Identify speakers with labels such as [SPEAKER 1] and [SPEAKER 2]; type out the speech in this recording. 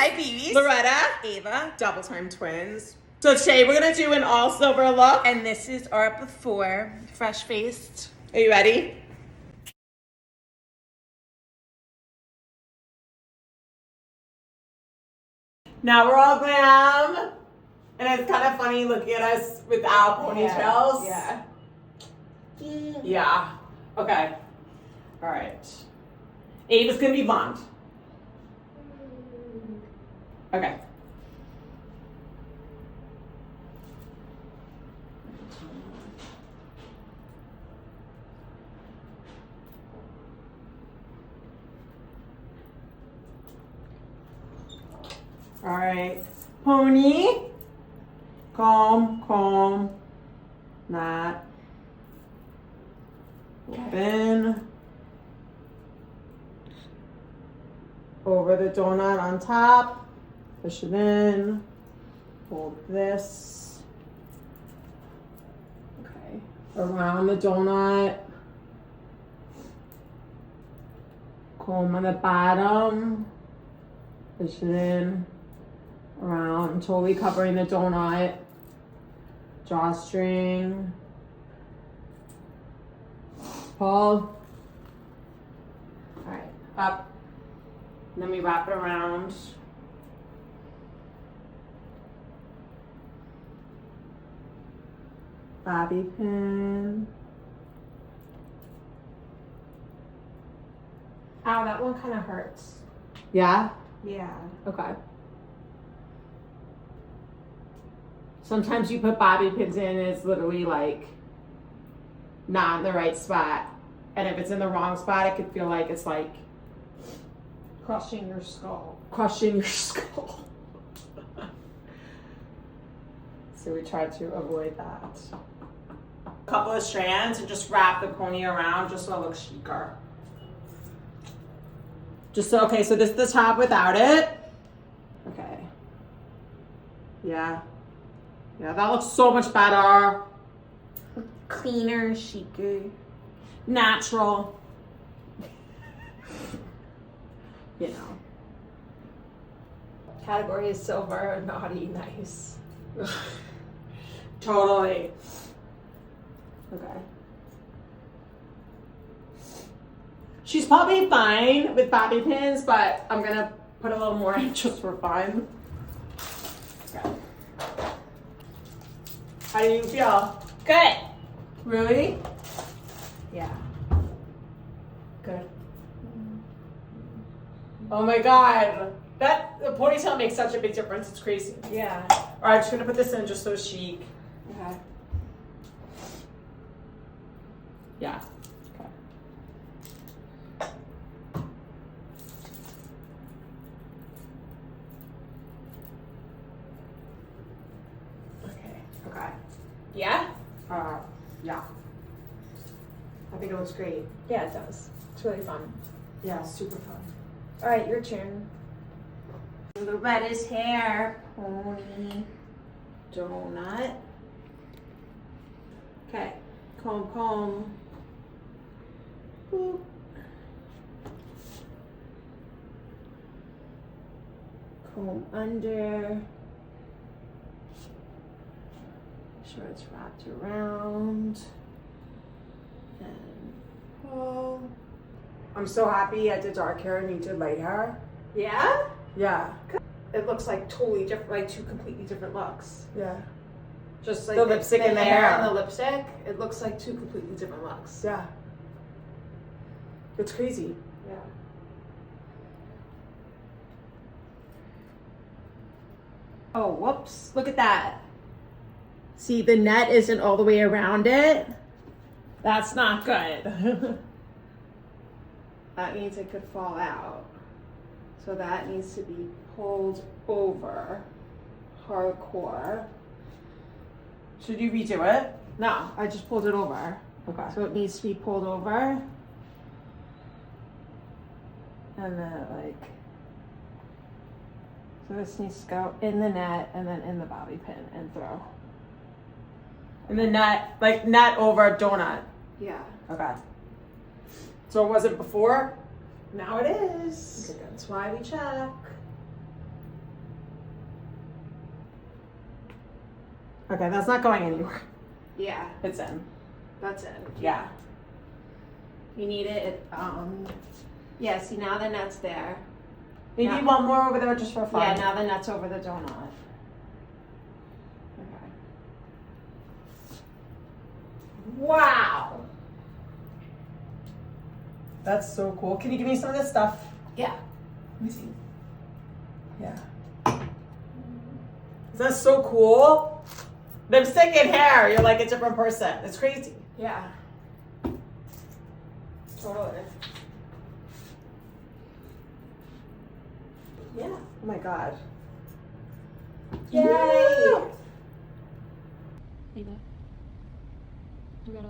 [SPEAKER 1] Hi, babies.
[SPEAKER 2] Loretta.
[SPEAKER 1] Ava.
[SPEAKER 2] Double time twins. So today we're going to do an all silver look.
[SPEAKER 1] And this is our before. Fresh faced.
[SPEAKER 2] Are you ready? Now we're all glam. And it's kind of funny looking at us without ponytails.
[SPEAKER 1] Yeah.
[SPEAKER 2] Yeah. Okay. All right. Ava's going to be blonde. Okay. All right. Pony. Comb. That. Open. Over the donut on top. Push it in. Hold this. Okay. Around the donut. Comb on the bottom. Push it in. Around, totally covering the donut. Drawstring. Pull. Alright, up. And then we wrap it around. Bobby pin.
[SPEAKER 1] Ow, that one kind of hurts.
[SPEAKER 2] Yeah?
[SPEAKER 1] Yeah.
[SPEAKER 2] Okay. Sometimes you put bobby pins in, it's literally like not in the right spot. And if it's in the wrong spot, it could feel like it's like
[SPEAKER 1] Crushing your skull.
[SPEAKER 2] crushing your skull. So we try to avoid that. A couple of strands and just wrap the pony around just so it looks chicer. Just so, okay, so this is the top without it. Okay. Yeah. Yeah, that looks so much better.
[SPEAKER 1] Cleaner, chicer.
[SPEAKER 2] Natural. You know.
[SPEAKER 1] Category is silver, naughty, nice.
[SPEAKER 2] Totally. Okay. She's probably fine with bobby pins, but I'm gonna put a little more in just for fun. Okay. How do you feel?
[SPEAKER 1] Good.
[SPEAKER 2] Really?
[SPEAKER 1] Yeah. Good.
[SPEAKER 2] Oh my god. The ponytail makes such a big difference. It's crazy.
[SPEAKER 1] Yeah.
[SPEAKER 2] Alright, I'm just gonna put this in just so chic.
[SPEAKER 1] Okay.
[SPEAKER 2] Yeah. Okay. Okay.
[SPEAKER 1] Yeah?
[SPEAKER 2] Yeah. I think it looks great.
[SPEAKER 1] Yeah, it does. It's really fun.
[SPEAKER 2] Yeah, super fun.
[SPEAKER 1] All right, your turn. Loretta's hair. Pony.
[SPEAKER 2] Donut. Okay. Comb. Boop. Comb under. Make sure it's wrapped around. And pull. I'm so happy I did dark hair and you did light hair.
[SPEAKER 1] Yeah?
[SPEAKER 2] Yeah.
[SPEAKER 1] It looks like totally different, like two completely different looks.
[SPEAKER 2] Yeah.
[SPEAKER 1] Just like
[SPEAKER 2] The lipstick and the hair.
[SPEAKER 1] and the lipstick, it looks like two completely different looks.
[SPEAKER 2] Yeah. It's crazy.
[SPEAKER 1] Yeah.
[SPEAKER 2] Oh, whoops. Look at that. See, the net isn't all the way around it. That's not good. That means it could fall out. So that needs to be pulled over. Hardcore. Should you redo it? No, I just pulled it over. Okay. So it needs to be pulled over. And then like, so this needs to go in the net and then in the bobby pin and throw. In the net, like net over a donut.
[SPEAKER 1] Yeah.
[SPEAKER 2] Okay. So was it before? Now it is.
[SPEAKER 1] Okay, that's why we check.
[SPEAKER 2] Okay, that's not going anywhere.
[SPEAKER 1] Yeah,
[SPEAKER 2] It's in.
[SPEAKER 1] that's it.
[SPEAKER 2] Yeah.
[SPEAKER 1] You need it. Yeah. See, now the net's there.
[SPEAKER 2] Maybe
[SPEAKER 1] Yeah.
[SPEAKER 2] one more over there just for fun.
[SPEAKER 1] Yeah. Now the net's over the donut. Okay. Wow.
[SPEAKER 2] That's so cool. Can you give me some of this stuff?
[SPEAKER 1] Yeah.
[SPEAKER 2] Let me see. Yeah. That's so cool. Lipstick and hair. You're like a different person. It's crazy.
[SPEAKER 1] Yeah. Totally.
[SPEAKER 2] Yeah. Oh my god.
[SPEAKER 3] Yay!
[SPEAKER 2] Yeah.
[SPEAKER 3] We gotta